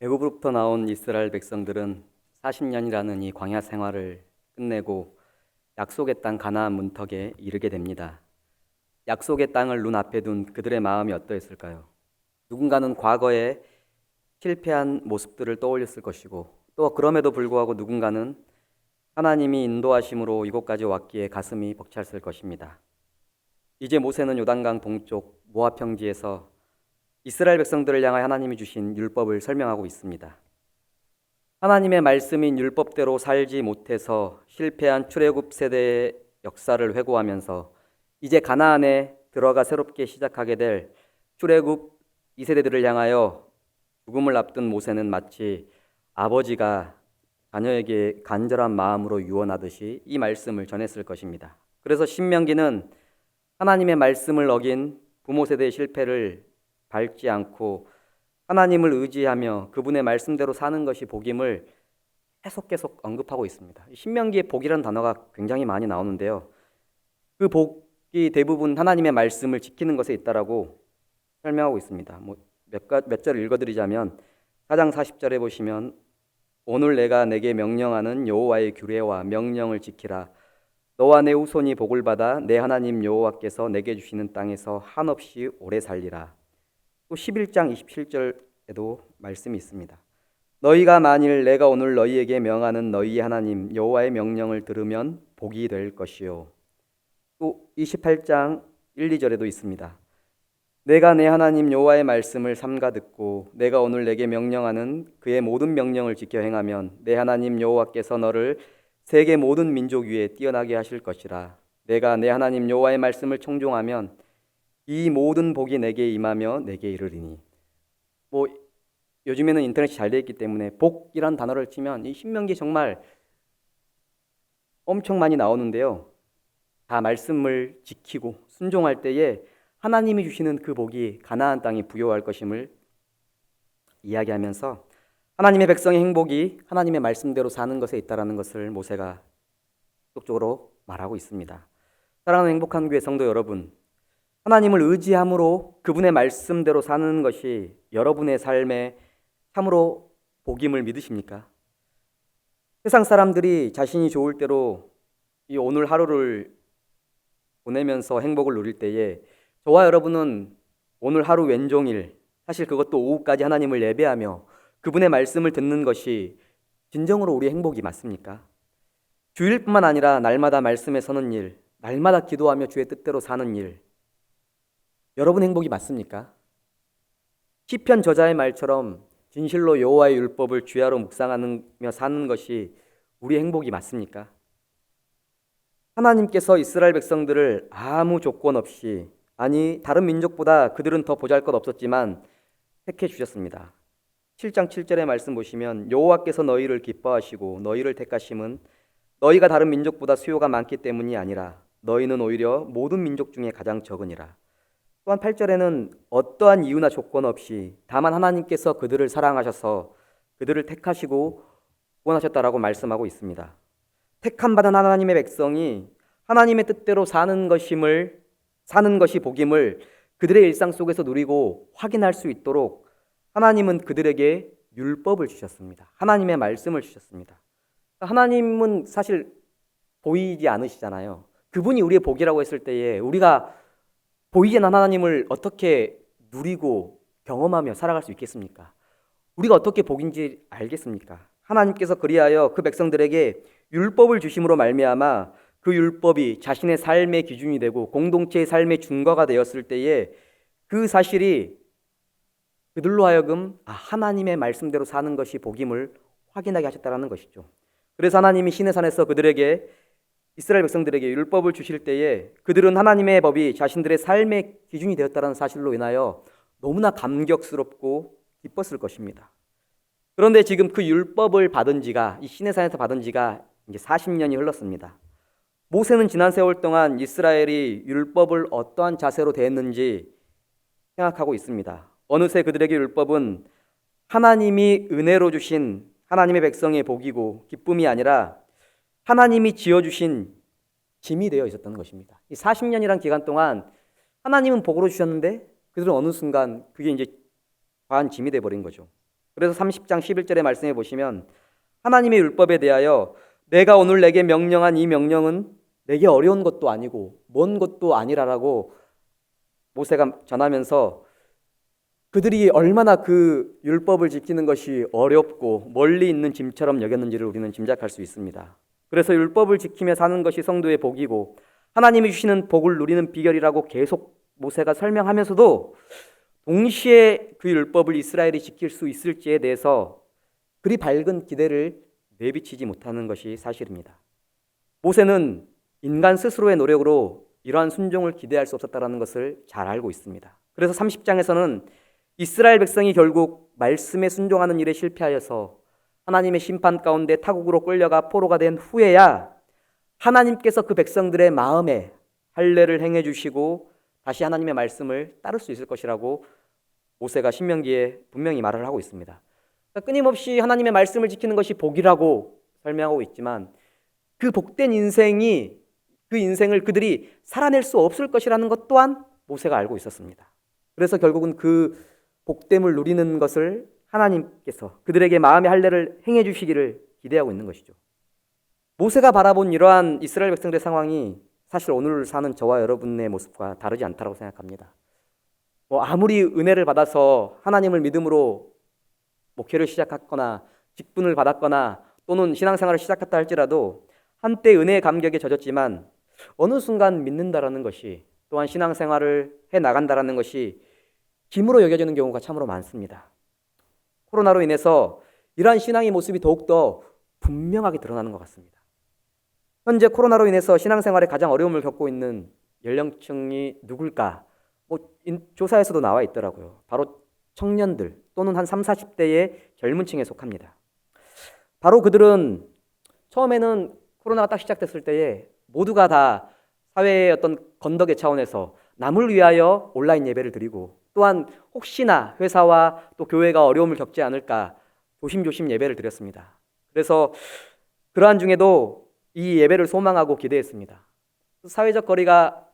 애굽으로부터 나온 이스라엘 백성들은 40년이라는 이 광야 생활을 끝내고 약속의 땅 가나안 문턱에 이르게 됩니다. 약속의 땅을 눈앞에 둔 그들의 마음이 어떠했을까요? 누군가는 과거에 실패한 모습들을 떠올렸을 것이고, 또 그럼에도 불구하고 누군가는 하나님이 인도하심으로 이곳까지 왔기에 가슴이 벅찼을 것입니다. 이제 모세는 요단강 동쪽 모압 평지에서 이스라엘 백성들을 향하여 하나님이 주신 율법을 설명하고 있습니다. 하나님의 말씀인 율법대로 살지 못해서 실패한 출애굽 세대의 역사를 회고하면서 이제 가나안에 들어가 새롭게 시작하게 될 출애굽 2세대들을 향하여 죽음을 앞둔 모세는 마치 아버지가 자녀에게 간절한 마음으로 유언하듯이 이 말씀을 전했을 것입니다. 그래서 신명기는 하나님의 말씀을 어긴 부모 세대의 실패를 밟지 않고 하나님을 의지하며 그분의 말씀대로 사는 것이 복임을 계속 언급하고 있습니다. 신명기에 복이라는 단어가 굉장히 많이 나오는데요. 그 복이 대부분 하나님의 말씀을 지키는 것에 있다라고 설명하고 있습니다. 몇 절을 읽어드리자면 4장 40절에 보시면 오늘 내가 내게 명령하는 여호와의 규례와 명령을 지키라. 너와 내 후손이 복을 받아 내 하나님 여호와께서 내게 주시는 땅에서 한없이 오래 살리라. 또 11장 27절에도 말씀이 있습니다. 너희가 만일 내가 오늘 너희에게 명하는 너희의 하나님 여호와의 명령을 들으면 복이 될 것이요. 또 28장 1, 2절에도 있습니다. 내가 내 하나님 여호와의 말씀을 삼가 듣고 내가 오늘 내게 명령하는 그의 모든 명령을 지켜 행하면 내 하나님 여호와께서 너를 세계 모든 민족 위에 뛰어나게 하실 것이라. 내가 내 하나님 여호와의 말씀을 청종하면 이 모든 복이 내게 임하며 내게 이르리니. 요즘에는 인터넷이 잘 되어 있기 때문에 복이란 단어를 치면 이 신명기 정말 엄청 많이 나오는데요. 다 말씀을 지키고 순종할 때에 하나님이 주시는 그 복이 가나안 땅에 부여할 것임을 이야기하면서 하나님의 백성의 행복이 하나님의 말씀대로 사는 것에 있다는 것을 모세가 적극적으로 말하고 있습니다. 사랑하는 행복한 교회 성도 여러분, 하나님을 의지함으로 그분의 말씀대로 사는 것이 여러분의 삶에 참으로 복임을 믿으십니까? 세상 사람들이 자신이 좋을 대로 이 오늘 하루를 보내면서 행복을 누릴 때에 저와 여러분은 오늘 하루 왼종일, 사실 그것도 오후까지 하나님을 예배하며 그분의 말씀을 듣는 것이 진정으로 우리의 행복이 맞습니까? 주일뿐만 아니라 날마다 말씀에 서는 일, 날마다 기도하며 주의 뜻대로 사는 일, 여러분 행복이 맞습니까? 시편 저자의 말처럼 진실로 여호와의 율법을 주야로 묵상하며 사는 것이 우리의 행복이 맞습니까? 하나님께서 이스라엘 백성들을 아무 조건 없이, 아니 다른 민족보다 그들은 더 보잘것없었지만 택해 주셨습니다. 7장 7절의 말씀 보시면 여호와께서 너희를 기뻐하시고 너희를 택하심은 너희가 다른 민족보다 수요가 많기 때문이 아니라 너희는 오히려 모든 민족 중에 가장 적으니라. 또한 8절에는 어떠한 이유나 조건 없이 다만 하나님께서 그들을 사랑하셔서 그들을 택하시고 구원하셨다라고 말씀하고 있습니다. 택함받은 하나님의 백성이 하나님의 뜻대로 사는 것이 복임을 그들의 일상 속에서 누리고 확인할 수 있도록 하나님은 그들에게 율법을 주셨습니다. 하나님의 말씀을 주셨습니다. 하나님은 사실 보이지 않으시잖아요. 그분이 우리의 복이라고 했을 때에 우리가 보이지 않는 하나님을 어떻게 누리고 경험하며 살아갈 수 있겠습니까? 우리가 어떻게 복인지 알겠습니까? 하나님께서 그리하여 그 백성들에게 율법을 주심으로 말미암아 그 율법이 자신의 삶의 기준이 되고 공동체의 삶의 준거가 되었을 때에 그 사실이 그들로 하여금 하나님의 말씀대로 사는 것이 복임을 확인하게 하셨다는 것이죠. 그래서 하나님이 시내산에서 그들에게 이스라엘 백성들에게 율법을 주실 때에 그들은 하나님의 법이 자신들의 삶의 기준이 되었다는 사실로 인하여 너무나 감격스럽고 기뻤을 것입니다. 그런데 지금 그 율법을 받은 지가, 이 시내산에서 받은 지가 이제 40년이 흘렀습니다. 모세는 지난 세월 동안 이스라엘이 율법을 어떠한 자세로 대했는지 생각하고 있습니다. 어느새 그들에게 율법은 하나님이 은혜로 주신 하나님의 백성의 복이고 기쁨이 아니라 하나님이 지어주신 짐이 되어 있었던 것입니다. 이 40년이란 기간 동안 하나님은 복으로 주셨는데 그들은 어느 순간 그게 이제 과한 짐이 되어버린 거죠. 그래서 30장 11절의 말씀해 보시면 하나님의 율법에 대하여 내가 오늘 내게 명령한 이 명령은 내게 어려운 것도 아니고 먼 것도 아니라라고 모세가 전하면서 그들이 얼마나 그 율법을 지키는 것이 어렵고 멀리 있는 짐처럼 여겼는지를 우리는 짐작할 수 있습니다. 그래서 율법을 지키며 사는 것이 성도의 복이고 하나님이 주시는 복을 누리는 비결이라고 계속 모세가 설명하면서도 동시에 그 율법을 이스라엘이 지킬 수 있을지에 대해서 그리 밝은 기대를 내비치지 못하는 것이 사실입니다. 모세는 인간 스스로의 노력으로 이러한 순종을 기대할 수 없었다는 것을 잘 알고 있습니다. 그래서 30장에서는 이스라엘 백성이 결국 말씀에 순종하는 일에 실패하여서 하나님의 심판 가운데 타국으로 끌려가 포로가 된 후에야 하나님께서 그 백성들의 마음에 할례를 행해 주시고 다시 하나님의 말씀을 따를 수 있을 것이라고 모세가 신명기에 분명히 말을 하고 있습니다. 그러니까 끊임없이 하나님의 말씀을 지키는 것이 복이라고 설명하고 있지만 그 복된 인생이 그 인생을 그들이 살아낼 수 없을 것이라는 것 또한 모세가 알고 있었습니다. 그래서 결국은 그 복됨을 누리는 것을 하나님께서 그들에게 마음의 할례를 행해 주시기를 기대하고 있는 것이죠. 모세가 바라본 이러한 이스라엘 백성들의 상황이 사실 오늘 사는 저와 여러분의 모습과 다르지 않다고 생각합니다. 아무리 은혜를 받아서 하나님을 믿음으로 목회를 시작했거나 직분을 받았거나 또는 신앙생활을 시작했다 할지라도 한때 은혜의 감격에 젖었지만 어느 순간 믿는다라는 것이 또한 신앙생활을 해나간다라는 것이 짐으로 여겨지는 경우가 참으로 많습니다. 코로나로 인해서 이러한 신앙의 모습이 더욱더 분명하게 드러나는 것 같습니다. 현재 코로나로 인해서 신앙생활에 가장 어려움을 겪고 있는 연령층이 누굴까? 조사에서도 나와 있더라고요. 바로 청년들 또는 한 30, 40대의 젊은 층에 속합니다. 바로 그들은 처음에는 코로나가 딱 시작됐을 때에 모두가 다 사회의 어떤 건덕의 차원에서 남을 위하여 온라인 예배를 드리고 또한 혹시나 회사와 또 교회가 어려움을 겪지 않을까 조심조심 예배를 드렸습니다. 그래서 그러한 중에도 이 예배를 소망하고 기대했습니다. 사회적 거리가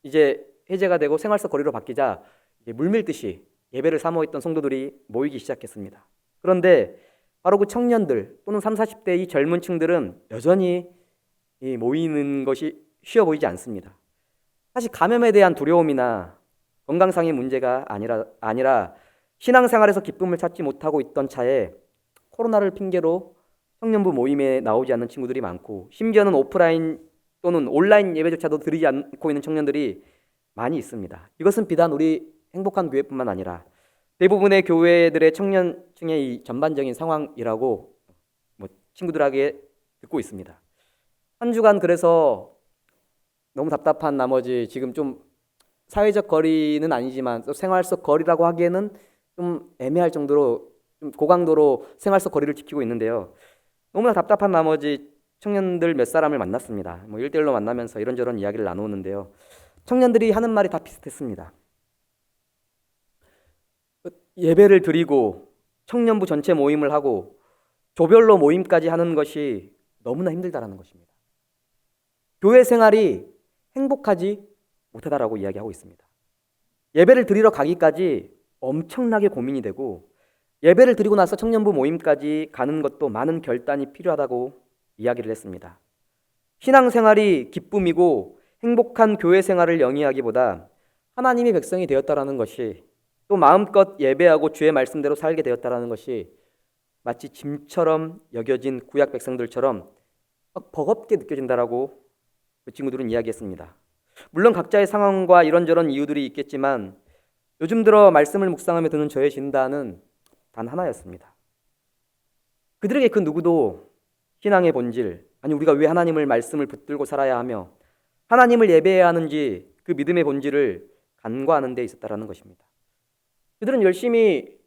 이제 해제가 되고 생활 속 거리로 바뀌자 물밀듯이 예배를 사모했던 성도들이 모이기 시작했습니다. 그런데 바로 그 청년들 또는 30, 40대 이 젊은 층들은 여전히 이 모이는 것이 쉬워 보이지 않습니다. 사실 감염에 대한 두려움이나 건강상의 문제가 아니라 신앙생활에서 기쁨을 찾지 못하고 있던 차에 코로나를 핑계로 청년부 모임에 나오지 않는 친구들이 많고 심지어는 오프라인 또는 온라인 예배조차도 드리지 않고 있는 청년들이 많이 있습니다. 이것은 비단 우리 행복한 교회뿐만 아니라 대부분의 교회들의 청년층의 이 전반적인 상황이라고 친구들에게 듣고 있습니다. 한 주간 그래서 너무 답답한 나머지 지금 좀 사회적 거리는 아니지만 생활 속 거리라고 하기에는 좀 애매할 정도로 좀 고강도로 생활 속 거리를 지키고 있는데요. 너무나 답답한 나머지 청년들 몇 사람을 만났습니다. 1대1로 만나면서 이런저런 이야기를 나누는데요. 청년들이 하는 말이 다 비슷했습니다. 예배를 드리고 청년부 전체 모임을 하고 조별로 모임까지 하는 것이 너무나 힘들다라는 것입니다. 교회 생활이 행복하지 못하다라고 이야기하고 있습니다. 예배를 드리러 가기까지 엄청나게 고민이 되고 예배를 드리고 나서 청년부 모임까지 가는 것도 많은 결단이 필요하다고 이야기를 했습니다. 신앙생활이 기쁨이고 행복한 교회 생활을 영위하기보다 하나님의 백성이 되었다라는 것이 또 마음껏 예배하고 주의 말씀대로 살게 되었다라는 것이 마치 짐처럼 여겨진 구약 백성들처럼 버겁게 느껴진다라고 그 친구들은 이야기했습니다. 물론 각자의 상황과 이런저런 이유들이 있겠지만 요즘 들어 말씀을 묵상하며 드는 저의 진단은 단 하나였습니다. 그들에게 그 누구도 신앙의 본질, 아니 우리가 왜 하나님을 말씀을 붙들고 살아야 하며 하나님을 예배해야 하는지 그 믿음의 본질을 간과하는 데 있었다라는 것입니다. 그들은 열심히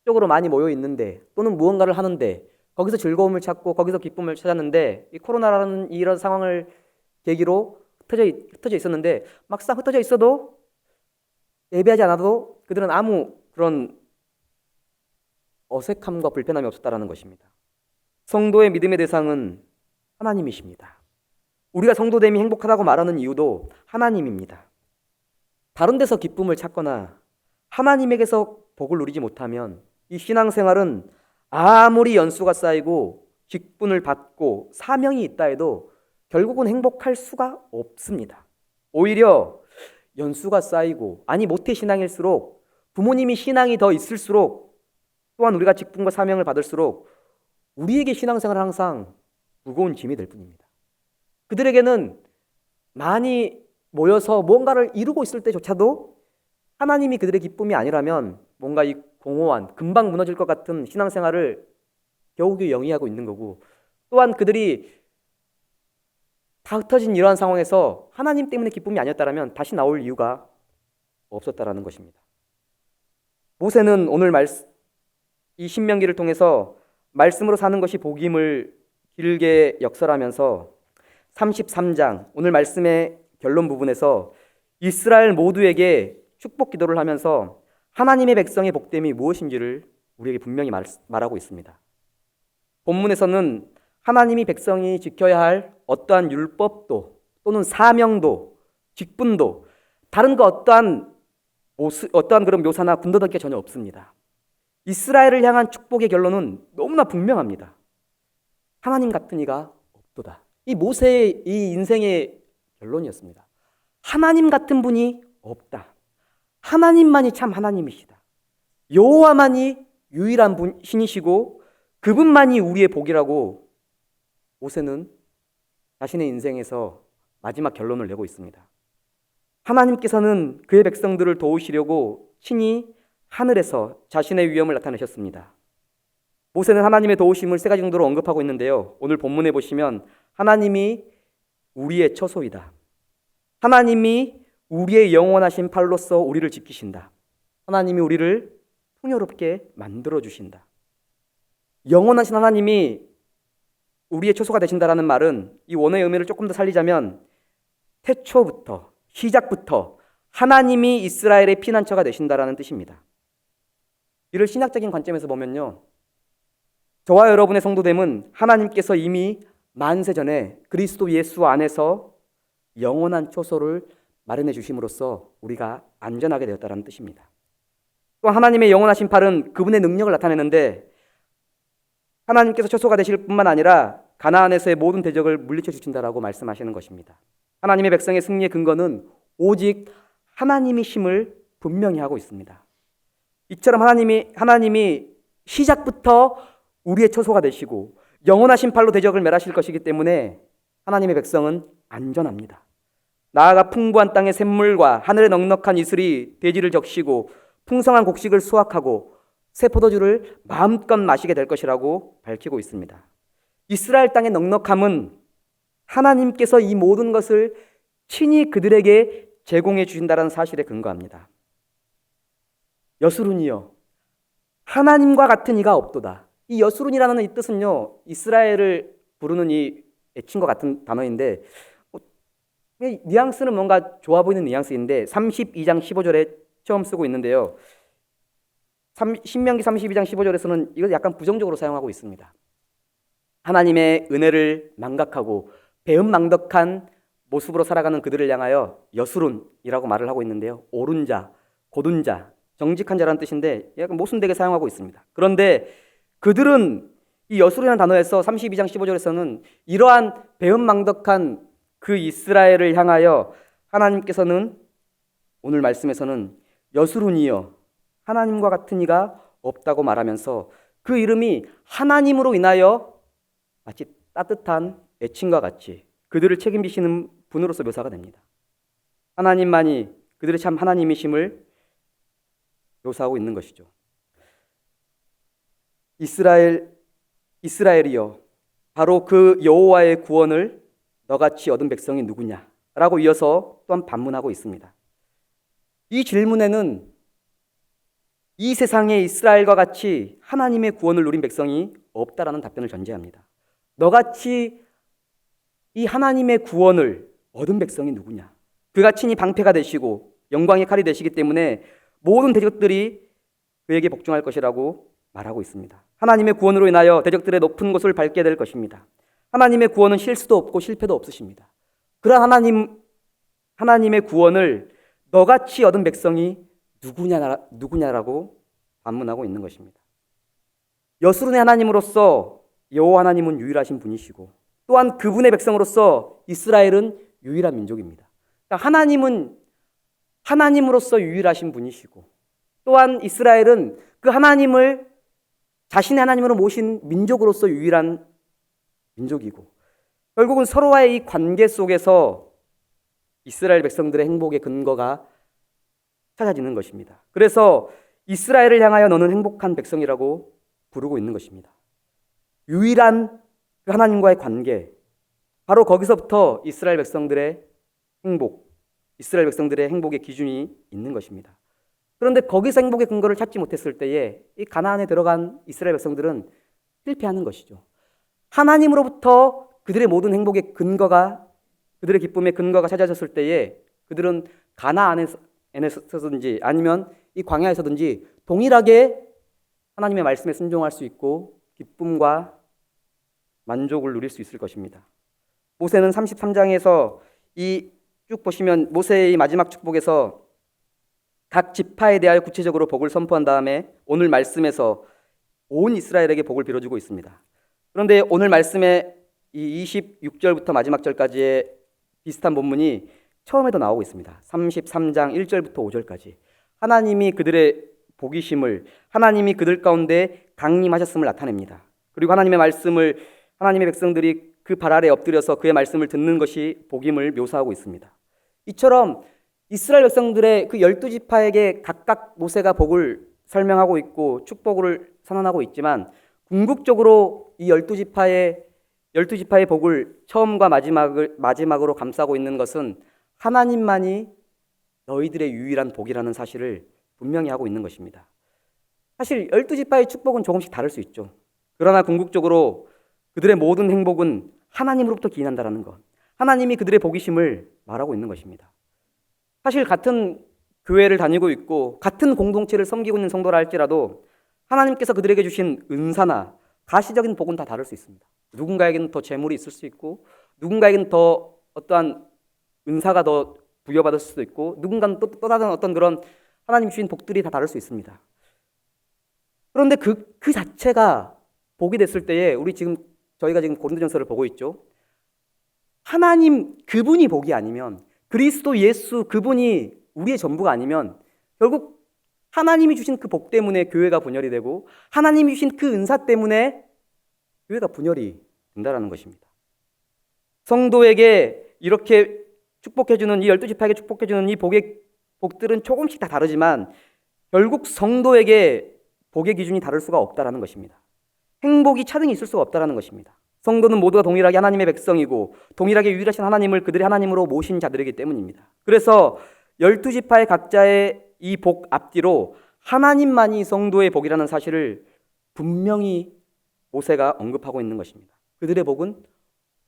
쪽으로 많이 모여 있는데 또는 무언가를 하는데 거기서 즐거움을 찾고 거기서 기쁨을 찾았는데 이 코로나라는 이런 상황을 계기로 흩어져 있었는데 막상 흩어져 있어도 예배하지 않아도 그들은 아무 그런 어색함과 불편함이 없었다라는 것입니다. 성도의 믿음의 대상은 하나님이십니다. 우리가 성도됨이 행복하다고 말하는 이유도 하나님입니다. 다른 데서 기쁨을 찾거나 하나님에게서 복을 누리지 못하면 이 신앙생활은 아무리 연수가 쌓이고 직분을 받고 사명이 있다 해도 결국은 행복할 수가 없습니다. 오히려 연수가 쌓이고, 아니 모태신앙일수록, 부모님이 신앙이 더 있을수록, 또한 우리가 직분과 사명을 받을수록 우리에게 신앙생활은 항상 무거운 짐이 될 뿐입니다. 그들에게는 많이 모여서 뭔가를 이루고 있을 때조차도 하나님이 그들의 기쁨이 아니라면 뭔가 이 공허한, 금방 무너질 것 같은 신앙생활을 겨우겨우 영위하고 있는 거고, 또한 그들이 다 흩어진 이러한 상황에서 하나님 때문에 기쁨이 아니었다면 다시 나올 이유가 없었다라는 것입니다. 모세는 오늘 이 신명기를 통해서 말씀으로 사는 것이 복임을 길게 역설하면서 33장 오늘 말씀의 결론 부분에서 이스라엘 모두에게 축복 기도를 하면서 하나님의 백성의 복됨이 무엇인지를 우리에게 분명히 말하고 있습니다. 본문에서는 하나님이 백성이 지켜야 할 어떠한 율법도 또는 사명도 직분도 다른 거 어떠한 그런 묘사나 군더더기가 전혀 없습니다. 이스라엘을 향한 축복의 결론은 너무나 분명합니다. 하나님 같은 이가 없도다. 이 모세의 이 인생의 결론이었습니다. 하나님 같은 분이 없다. 하나님만이 참 하나님이시다. 여호와만이 유일한 신이시고 그분만이 우리의 복이라고 모세는 자신의 인생에서 마지막 결론을 내고 있습니다. 하나님께서는 그의 백성들을 도우시려고 친히 하늘에서 자신의 위엄을 나타내셨습니다. 모세는 하나님의 도우심을 세 가지 정도로 언급하고 있는데요. 오늘 본문에 보시면 하나님이 우리의 처소이다. 하나님이 우리의 영원하신 팔로서 우리를 지키신다. 하나님이 우리를 풍요롭게 만들어주신다. 영원하신 하나님이 우리의 처소가 되신다라는 말은 이 원어의 의미를 조금 더 살리자면 태초부터, 시작부터 하나님이 이스라엘의 피난처가 되신다라는 뜻입니다. 이를 신학적인 관점에서 보면요, 저와 여러분의 성도됨은 하나님께서 이미 만세 전에 그리스도 예수 안에서 영원한 처소를 마련해 주심으로써 우리가 안전하게 되었다는 뜻입니다. 또 하나님의 영원하신 팔은 그분의 능력을 나타내는데 하나님께서 처소가 되실 뿐만 아니라 가나안에서의 모든 대적을 물리쳐 주신다라고 말씀하시는 것입니다. 하나님의 백성의 승리의 근거는 오직 하나님이심을 분명히 하고 있습니다. 이처럼 하나님이 시작부터 우리의 처소가 되시고 영원하신 팔로 대적을 멸하실 것이기 때문에 하나님의 백성은 안전합니다. 나아가 풍부한 땅의 샘물과 하늘의 넉넉한 이슬이 대지를 적시고 풍성한 곡식을 수확하고 새 포도주를 마음껏 마시게 될 것이라고 밝히고 있습니다. 이스라엘 땅의 넉넉함은 하나님께서 이 모든 것을 친히 그들에게 제공해 주신다는 사실에 근거합니다. 여수룬이여 하나님과 같은 이가 없도다. 이 여수룬이라는 이 뜻은요, 이스라엘을 부르는 이 애칭과 같은 단어인데 뉘앙스는 뭔가 좋아 보이는 뉘앙스인데 32장 15절에 처음 쓰고 있는데요. 신명기 32장 15절에서는 이걸 약간 부정적으로 사용하고 있습니다. 하나님의 은혜를 망각하고 배은망덕한 모습으로 살아가는 그들을 향하여 여수룬이라고 말을 하고 있는데요. 옳은 자, 곧은 자, 정직한 자라는 뜻인데 약간 모순되게 사용하고 있습니다. 그런데 그들은 이 여수룬이라는 단어에서 32장 15절에서는 이러한 배은망덕한 그 이스라엘을 향하여 하나님께서는 오늘 말씀에서는 여수룬이여 하나님과 같은 이가 없다고 말하면서 그 이름이 하나님으로 인하여 마치 따뜻한 애칭과 같이 그들을 책임지시는 분으로서 묘사가 됩니다. 하나님만이 그들의 참 하나님이심을 묘사하고 있는 것이죠. 이스라엘이여 바로 그 여호와의 구원을 너같이 얻은 백성이 누구냐? 라고 이어서 또한 반문하고 있습니다. 이 질문에는 이 세상에 이스라엘과 같이 하나님의 구원을 누린 백성이 없다라는 답변을 전제합니다. 너같이 이 하나님의 구원을 얻은 백성이 누구냐? 그가 친히 방패가 되시고 영광의 칼이 되시기 때문에 모든 대적들이 그에게 복종할 것이라고 말하고 있습니다. 하나님의 구원으로 인하여 대적들의 높은 곳을 밟게 될 것입니다. 하나님의 구원은 실수도 없고 실패도 없으십니다. 그러한 하나님의 구원을 너같이 얻은 백성이 누구냐라고 반문하고 있는 것입니다. 여수론의 하나님으로서 여호와 하나님은 유일하신 분이시고 또한 그분의 백성으로서 이스라엘은 유일한 민족입니다. 그러니까 하나님은 하나님으로서 유일하신 분이시고 또한 이스라엘은 그 하나님을 자신의 하나님으로 모신 민족으로서 유일한 민족이고 결국은 서로와의 이 관계 속에서 이스라엘 백성들의 행복의 근거가 찾아지는 것입니다. 그래서 이스라엘을 향하여 너는 행복한 백성이라고 부르고 있는 것입니다. 유일한 그 하나님과의 관계, 바로 거기서부터 이스라엘 백성들의 행복, 이스라엘 백성들의 행복의 기준이 있는 것입니다. 그런데 거기서 행복의 근거를 찾지 못했을 때에 이 가나안에 들어간 이스라엘 백성들은 실패하는 것이죠. 하나님으로부터 그들의 모든 행복의 근거가, 그들의 기쁨의 근거가 찾아졌을 때에 그들은 가나안에서든지 아니면 이 광야에서든지 동일하게 하나님의 말씀에 순종할 수 있고 기쁨과 만족을 누릴 수 있을 것입니다. 모세는 33장에서 이 쭉 보시면 모세의 마지막 축복에서 각 지파에 대하여 구체적으로 복을 선포한 다음에 오늘 말씀에서 온 이스라엘에게 복을 빌어주고 있습니다. 그런데 오늘 말씀에 이 26절부터 마지막 절까지의 비슷한 본문이 처음에도 나오고 있습니다. 33장 1절부터 5절까지 하나님이 그들의 복이심을, 하나님이 그들 가운데 강림하셨음을 나타냅니다. 그리고 하나님의 말씀을, 하나님의 백성들이 그 발 아래 엎드려서 그의 말씀을 듣는 것이 복임을 묘사하고 있습니다. 이처럼 이스라엘 백성들의 그 12지파에게 각각 모세가 복을 설명하고 있고 축복을 선언하고 있지만 궁극적으로 이 12지파의 복을 처음과 마지막으로 감싸고 있는 것은 하나님만이 너희들의 유일한 복이라는 사실을 분명히 하고 있는 것입니다. 사실 12지파의 축복은 조금씩 다를 수 있죠. 그러나 궁극적으로 그들의 모든 행복은 하나님으로부터 기인한다는 것, 하나님이 그들의 복이심을 말하고 있는 것입니다. 사실 같은 교회를 다니고 있고 같은 공동체를 섬기고 있는 성도라 할지라도 하나님께서 그들에게 주신 은사나 가시적인 복은 다 다를 수 있습니다. 누군가에게는 더 재물이 있을 수 있고 누군가에게는 더 어떠한 은사가 더 부여받을 수도 있고 누군가는 또 다른 어떤 그런 하나님 주신 복들이 다 다를 수 있습니다. 그런데 그 자체가 복이 됐을 때에 저희가 지금 고린도전서를 보고 있죠. 하나님 그분이 복이 아니면, 그리스도 예수 그분이 우리의 전부가 아니면 결국 하나님이 주신 그 복 때문에 교회가 분열이 되고 하나님이 주신 그 은사 때문에 교회가 분열이 된다는 것입니다. 성도에게 이렇게 축복해주는 이 12지파에게 축복해주는 이 복들은 조금씩 다 다르지만 결국 성도에게 복의 기준이 다를 수가 없다는 것입니다. 행복이 차등이 있을 수가 없다는 것입니다. 성도는 모두가 동일하게 하나님의 백성이고 동일하게 유일하신 하나님을 그들의 하나님으로 모신 자들이기 때문입니다. 그래서 12지파의 각자의 이 복 앞뒤로 하나님만이 성도의 복이라는 사실을 분명히 모세가 언급하고 있는 것입니다. 그들의 복은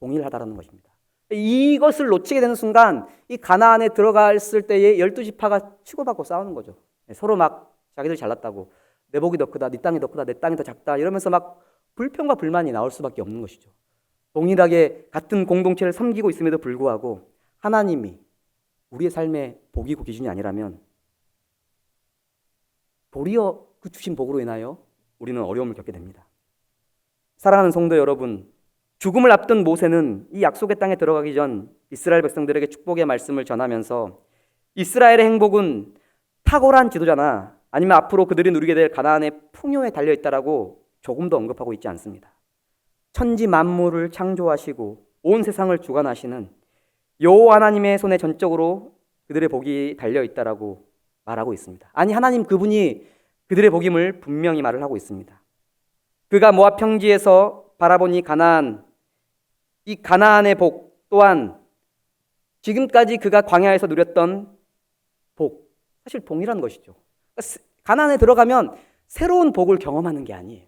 동일하다는 것입니다. 이것을 놓치게 되는 순간 이 가나안에 들어갔을 때의 12지파가 치고받고 싸우는 거죠. 서로 막 자기들 잘났다고, 내 복이 더 크다, 네 땅이 더 크다, 내 땅이 더 작다 이러면서 막 불평과 불만이 나올 수밖에 없는 것이죠. 동일하게 같은 공동체를 섬기고 있음에도 불구하고 하나님이 우리의 삶의 복이고 기준이 아니라면 도리어 그 주신 복으로 인하여 우리는 어려움을 겪게 됩니다. 사랑하는 성도 여러분, 죽음을 앞둔 모세는 이 약속의 땅에 들어가기 전 이스라엘 백성들에게 축복의 말씀을 전하면서 이스라엘의 행복은 탁월한 지도자나 아니면 앞으로 그들이 누리게 될 가나안의 풍요에 달려있다라고 조금도 언급하고 있지 않습니다. 천지 만물을 창조하시고 온 세상을 주관하시는 여호와 하나님의 손에 전적으로 그들의 복이 달려있다라고 말하고 있습니다. 아니, 하나님 그분이 그들의 복임을 분명히 말을 하고 있습니다. 그가 모압 평지에서 바라본 이 가나안의 복 또한 지금까지 그가 광야에서 누렸던 복, 사실 동일한 것이죠. 가나안에 들어가면 새로운 복을 경험하는 게 아니에요.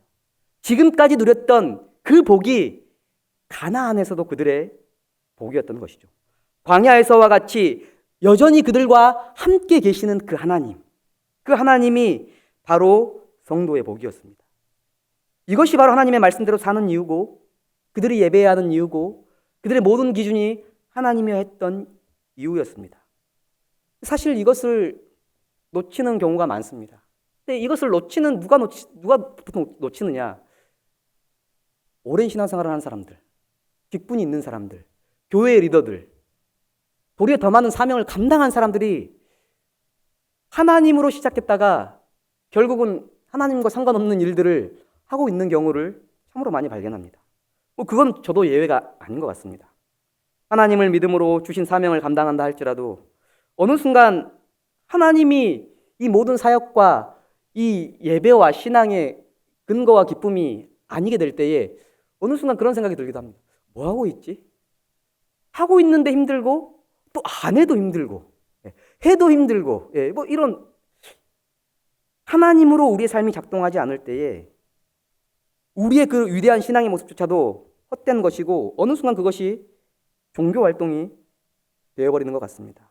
지금까지 누렸던 그 복이 가나안에서도 그들의 복이었던 것이죠. 광야에서와 같이 여전히 그들과 함께 계시는 그 하나님, 그 하나님이 바로 성도의 복이었습니다. 이것이 바로 하나님의 말씀대로 사는 이유고 그들이 예배해야 하는 이유고 그들의 모든 기준이 하나님이여 했던 이유였습니다. 사실 이것을 놓치는 경우가 많습니다. 근데 이것을 누가 보통 놓치느냐? 오랜 신앙생활을 하는 사람들, 직분이 있는 사람들, 교회의 리더들, 도리어 더 많은 사명을 감당한 사람들이 하나님으로 시작했다가 결국은 하나님과 상관없는 일들을 하고 있는 경우를 참으로 많이 발견합니다. 그건 저도 예외가 아닌 것 같습니다. 하나님을 믿음으로 주신 사명을 감당한다 할지라도 어느 순간 하나님이 이 모든 사역과 이 예배와 신앙의 근거와 기쁨이 아니게 될 때에 어느 순간 그런 생각이 들기도 합니다. 뭐 하고 있지? 하고 있는데 힘들고 또 안 해도 힘들고 해도 힘들고 이런 하나님으로 우리의 삶이 작동하지 않을 때에 우리의 그 위대한 신앙의 모습조차도 헛된 것이고 어느 순간 그것이 종교 활동이 되어버리는 것 같습니다.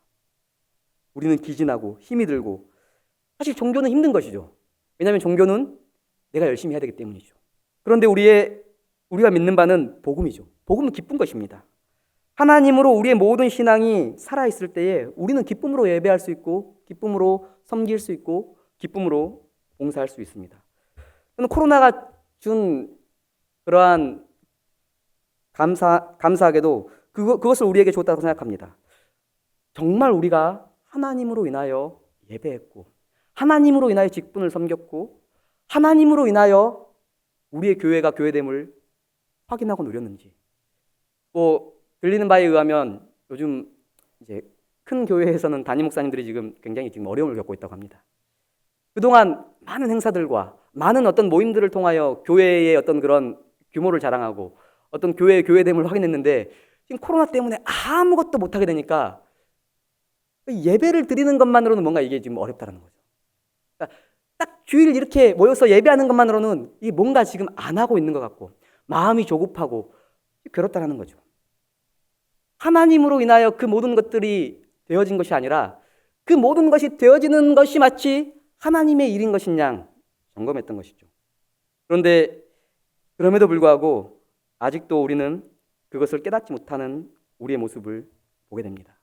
우리는 기진하고 힘이 들고 사실 종교는 힘든 것이죠. 왜냐하면 종교는 내가 열심히 해야 되기 때문이죠. 그런데 우리가 믿는 바는 복음이죠. 복음은 기쁜 것입니다. 하나님으로 우리의 모든 신앙이 살아있을 때에 우리는 기쁨으로 예배할 수 있고 기쁨으로 섬길 수 있고 기쁨으로 봉사할 수 있습니다. 저는 코로나가 준 그러한 감사하게도 그것을 우리에게 줬다고 생각합니다. 정말 우리가 하나님으로 인하여 예배했고 하나님으로 인하여 직분을 섬겼고 하나님으로 인하여 우리의 교회가 교회됨을 확인하고 누렸는지 들리는 바에 의하면 요즘 이제 큰 교회에서는 담임 목사님들이 굉장히 어려움을 겪고 있다고 합니다. 그동안 많은 행사들과 많은 어떤 모임들을 통하여 교회의 어떤 그런 규모를 자랑하고 어떤 교회의 교회됨을 확인했는데 지금 코로나 때문에 아무것도 못하게 되니까 예배를 드리는 것만으로는 뭔가 이게 지금 어렵다는 거죠. 그러니까 딱 주일 이렇게 모여서 예배하는 것만으로는 이게 뭔가 지금 안 하고 있는 것 같고 마음이 조급하고 괴롭다는 거죠. 하나님으로 인하여 그 모든 것들이 되어진 것이 아니라 그 모든 것이 되어지는 것이 마치 하나님의 일인 것인 양 점검했던 것이죠. 그런데 그럼에도 불구하고 아직도 우리는 그것을 깨닫지 못하는 우리의 모습을 보게 됩니다.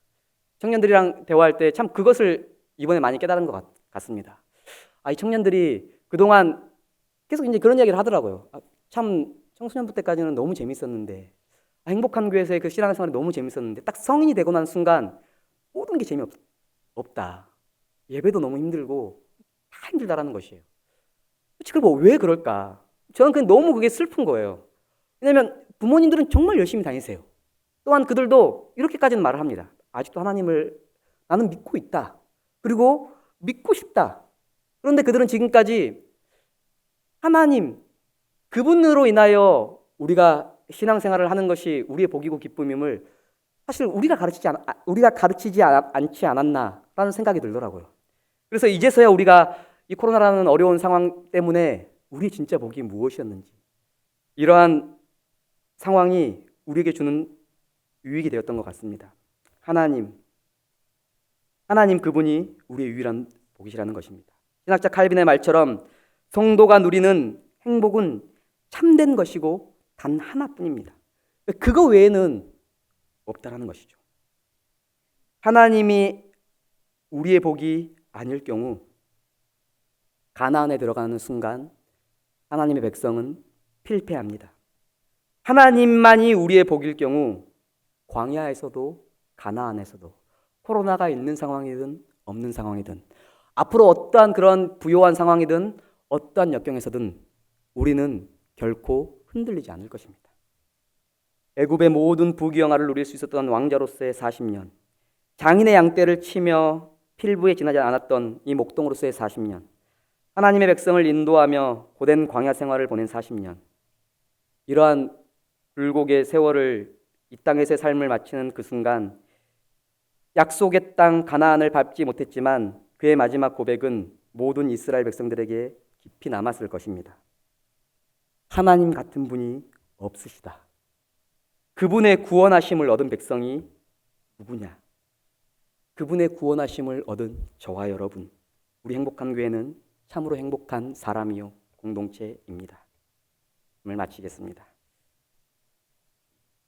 청년들이랑 대화할 때 참 그것을 이번에 많이 깨달은 것 같습니다. 이 청년들이 그동안 계속 이제 그런 이야기를 하더라고요. 참 청소년부 때까지는 너무 재밌었는데 행복한 교회에서의 그 신앙생활이 너무 재밌었는데 딱 성인이 되고 난 순간 모든 게 재미없다. 예배도 너무 힘들고 다 힘들다라는 것이에요. 그걸 왜 그럴까? 저는 그냥 너무 그게 슬픈 거예요. 왜냐하면 부모님들은 정말 열심히 다니세요. 또한 그들도 이렇게까지는 말을 합니다. 아직도 하나님을 나는 믿고 있다. 그리고 믿고 싶다. 그런데 그들은 지금까지 하나님, 그분으로 인하여 우리가 신앙생활을 하는 것이 우리의 복이고 기쁨임을 사실 우리가 가르치지 않지 않았나라는 생각이 들더라고요. 그래서 이제서야 우리가 이 코로나라는 어려운 상황 때문에 우리의 진짜 복이 무엇이었는지 이러한 상황이 우리에게 주는 유익이 되었던 것 같습니다. 하나님 그분이 우리의 유일한 복이시라는 것입니다. 신학자 칼빈의 말처럼 성도가 누리는 행복은 참된 것이고 단 하나뿐입니다. 그거 외에는 없다라는 것이죠. 하나님이 우리의 복이 아닐 경우 가나안에 들어가는 순간 하나님의 백성은 필패합니다. 하나님만이 우리의 복일 경우 광야에서도 가나안에서도 코로나가 있는 상황이든 없는 상황이든 앞으로 어떠한 그런 부요한 상황이든 어떠한 역경에서든 우리는 결코 흔들리지 않을 것입니다. 애굽의 모든 부귀영화를 누릴 수 있었던 왕자로서의 40년, 장인의 양떼를 치며 필부에 지나지 않았던 이 목동으로서의 40년, 하나님의 백성을 인도하며 고된 광야 생활을 보낸 40년, 이러한 불고의 세월을 이 땅에서의 삶을 마치는 그 순간 약속의 땅 가나안을 밟지 못했지만 그의 마지막 고백은 모든 이스라엘 백성들에게 깊이 남았을 것입니다. 하나님 같은 분이 없으시다. 그분의 구원하심을 얻은 백성이 누구냐? 그분의 구원하심을 얻은 저와 여러분, 우리 행복한 교회는 참으로 행복한 사람이요 공동체입니다. 오늘 마치겠습니다.